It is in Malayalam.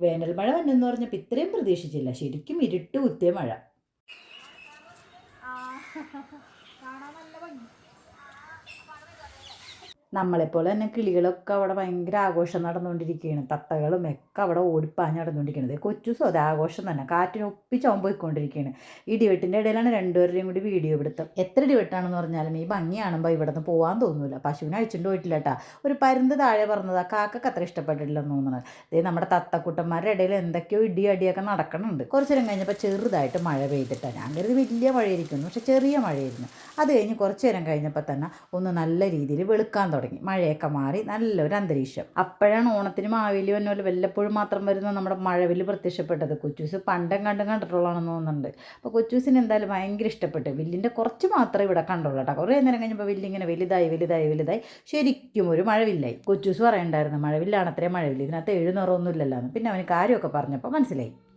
വേനൽ മഴ വന്നെന്ന് പറഞ്ഞപ്പോൾ ഇത്രയും പ്രതീക്ഷിച്ചില്ല. ശരിക്കും ഇരുട്ട് കുത്തിയ മഴ. നമ്മളെപ്പോലെ തന്നെ കിളികളൊക്കെ അവിടെ ഭയങ്കര ആഘോഷം നടന്നുകൊണ്ടിരിക്കുകയാണ്. തത്തകളും ഒക്കെ അവിടെ ഓടിപ്പാഞ്ഞ് നടന്നുകൊണ്ടിരിക്കുന്നത്. കൊച്ചൂസും അത് ആഘോഷം തന്നെ, കാറ്റിന് ഒപ്പിച്ചാവും പോയിക്കൊണ്ടിരിക്കുകയാണ്. ഇടിവെട്ടിൻ്റെ ഇടയിലാണ് രണ്ടുപേരുടെയും കൂടി വീഡിയോ എടുത്തത്. എത്ര ഇടിവെട്ടാണെന്ന് പറഞ്ഞാലും ഈ ഭംഗി കാണുമ്പോൾ ഇവിടെ നിന്ന് പോകാൻ തോന്നില്ല. പശുവിനെ അഴിച്ചുകൊണ്ട് പോയിട്ടില്ല കേട്ടോ. ഒരു പരുന്ത് താഴെ പറഞ്ഞതാ, കാക്കക്ക് അത്ര ഇഷ്ടപ്പെട്ടിട്ടില്ലെന്ന് തോന്നുന്നത്. ഇതേ നമ്മുടെ തത്തക്കുട്ടന്മാരുടെ ഇടയിൽ എന്തൊക്കെയോ അടിയൊക്കെ നടക്കണുണ്ട്. കുറച്ചു നേരം കഴിഞ്ഞപ്പോൾ ചെറുതായിട്ട് മഴ പെയ്തിട്ടാണ്. ഞാൻ കരുതി വലിയ മഴയായിരിക്കുന്നു, പക്ഷെ ചെറിയ മഴയായിരുന്നു. അത് കഴിഞ്ഞ് കുറച്ചു നേരം കഴിഞ്ഞപ്പോൾ തന്നെ ഒന്ന് നല്ല രീതിയിൽ വെളുക്കാൻ തുടങ്ങി. മഴയൊക്കെ മാറി നല്ലൊരു അന്തരീക്ഷം. അപ്പോഴാണ് ഓണത്തിന് മാവേലി വന്നപോലെ വല്ലപ്പോഴും മാത്രം വരുന്ന നമ്മുടെ മഴവില്ല് പ്രത്യക്ഷപ്പെട്ടത്. കൊച്ചൂസ് പണ്ടും കണ്ടിട്ടുള്ളതാണെന്ന് തോന്നുന്നുണ്ട്. അപ്പോൾ കൊച്ചൂസിന് എന്തായാലും ഭയങ്കര ഇഷ്ടപ്പെട്ടു. വില്ലിൻ്റെ കുറച്ച് മാത്രമേ ഇവിടെ കണ്ടുള്ളൂ കേട്ടോ. കുറേ നേരം കഴിഞ്ഞപ്പോൾ വില്ലിങ്ങനെ വലുതായി ശരിക്കും ഒരു മഴവില്ലായി. കൊച്ചൂസ് പറയണ്ടായിരുന്നു മഴവില്ലാണ് അത്രയും മഴവില്ല, ഇതിനകത്ത് എഴുന്നേറൊന്നുമില്ലല്ലോ എന്ന്. പിന്നെ അവന് കാര്യമൊക്കെ പറഞ്ഞപ്പോൾ മനസ്സിലായി.